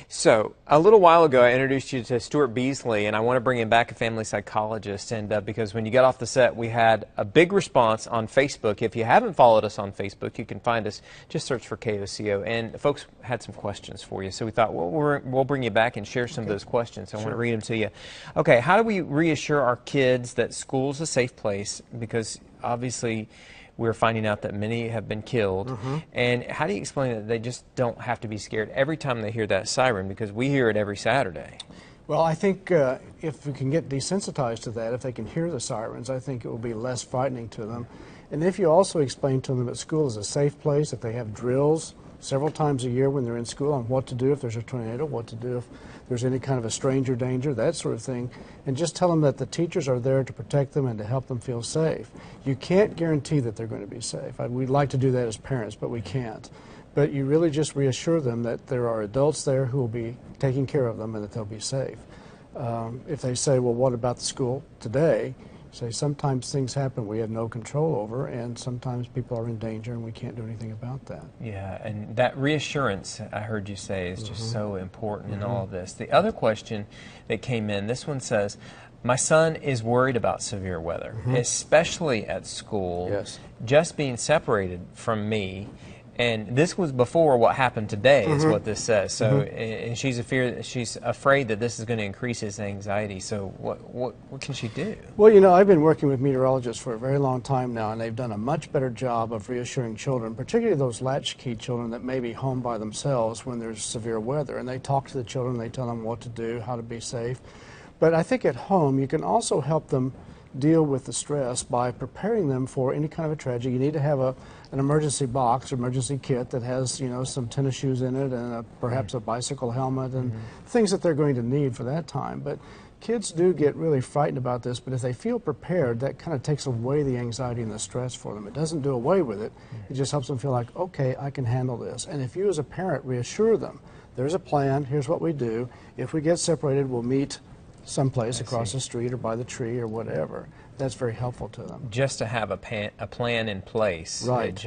So, a little while ago, I introduced you to Stuart Beasley, and I want to bring him back, a family psychologist. And because when you got off the set, we had a big response on Facebook. If you haven't followed us on Facebook, you can find us. Just search for KOCO. And folks had some questions for you. So we thought, well, we'll bring you back and share some of those questions. I want to read them to you. Okay, how do we reassure our kids that school's a safe place? Because obviously, we're finding out that many have been killed. And how do you explain that they just don't have to be scared every time they hear that siren? Because we hear it every Saturday. Well, I think if we can get desensitized to that, if they can hear the sirens, I think it will be less frightening to them. And if you also explain to them that school is a safe place, that they have drills several times a year when they're in school on what to do if there's a tornado, what to do if there's any kind of a stranger danger, that sort of thing, and just tell them that the teachers are there to protect them and to help them feel safe. You can't guarantee that they're going to be safe. We'd like to do that as parents, but we can't. But you really just reassure them that there are adults there who will be taking care of them and that they'll be safe. If they say, well, what about the school today? Say, sometimes things happen we have no control over, and sometimes people are in danger and we can't do anything about that. Yeah, and that reassurance, I heard you say, is just so important in all of this. The other question that came in, this one says, my son is worried about severe weather, especially at school, just being separated from me. And this was before what happened today, is what this says. So, and she's afraid that this is going to increase his anxiety. So, what can she do? Well, you know, I've been working with meteorologists for a very long time now, and they've done a much better job of reassuring children, particularly those latchkey children that may be home by themselves when there's severe weather. And they talk to the children, they tell them what to do, how to be safe. But I think at home, you can also help them deal with the stress by preparing them for any kind of a tragedy. You need to have an emergency box or emergency kit that has, you know, some tennis shoes in it and perhaps a bicycle helmet and things that they're going to need for that time. But kids do get really frightened about this, but if they feel prepared, that kind of takes away the anxiety and the stress for them. It doesn't do away with it. It just helps them feel like, okay, I can handle this. And if you as a parent reassure them, there's a plan, here's what we do. If we get separated, we'll meet someplace across the street or by the tree or whatever. That's very helpful to them. Just to have a plan in place. Right.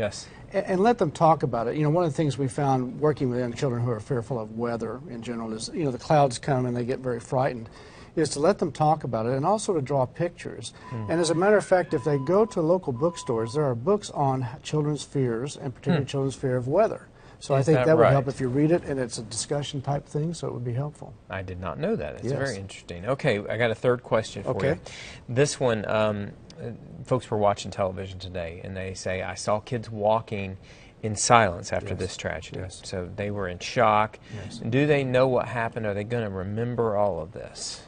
And let them talk about it. You know, one of the things we found working with young children who are fearful of weather in general is, you know, the clouds come and they get very frightened, is to let them talk about it and also to draw pictures. And as a matter of fact, if they go to local bookstores, there are books on children's fears and particularly children's fear of weather. So I think that would help if you read it, and it's a discussion type thing, so it would be helpful. I did not know that. It's very interesting. Okay, I got a third question for you. This one, folks were watching television today, and they say, I saw kids walking in silence after this tragedy. So they were in shock. Do they know what happened? Are they going to remember all of this?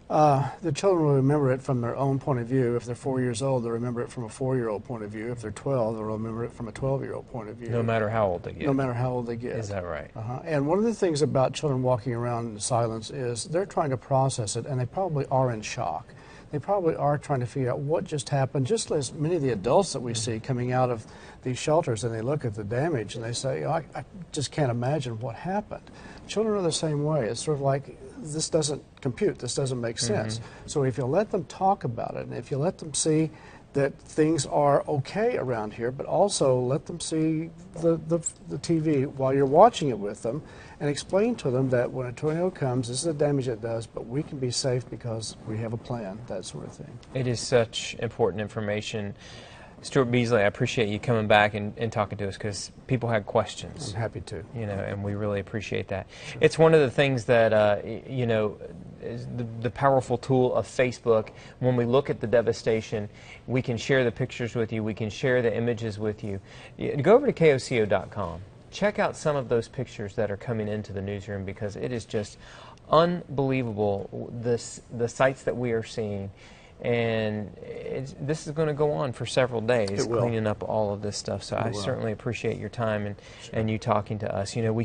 The children will remember it from their own point of view. If they're 4 years old, they'll remember it from a 4-year-old point of view. If they're 12, they'll remember it from a 12-year-old point of view. No matter how old they get. No matter how old they get. Is that right? And one of the things about children walking around in silence is they're trying to process it, and they probably are in shock. They probably are trying to figure out what just happened, just as many of the adults that we see coming out of these shelters, and they look at the damage and they say, oh, I just can't imagine what happened. Children are the same way. It's sort of like, this doesn't compute, this doesn't make sense. So if you let them talk about it, and if you let them see that things are okay around here, but also let them see the TV while you're watching it with them, and explain to them that when a tornado comes, this is the damage it does, but we can be safe because we have a plan, that sort of thing. It is such important information. Stuart Beasley, I appreciate you coming back and talking to us, because people had questions. I'm happy to. You know, and we really appreciate that. It's one of the things that, you know, is the powerful tool of Facebook. When we look at the devastation, we can share the pictures with you. We can share the images with you. Go over to KOCO.com. Check out some of those pictures that are coming into the newsroom, because it is just unbelievable, the sights that we are seeing. And this is going to go on for several days, cleaning up all of this stuff. So I certainly appreciate your time and you talking to us. You know, we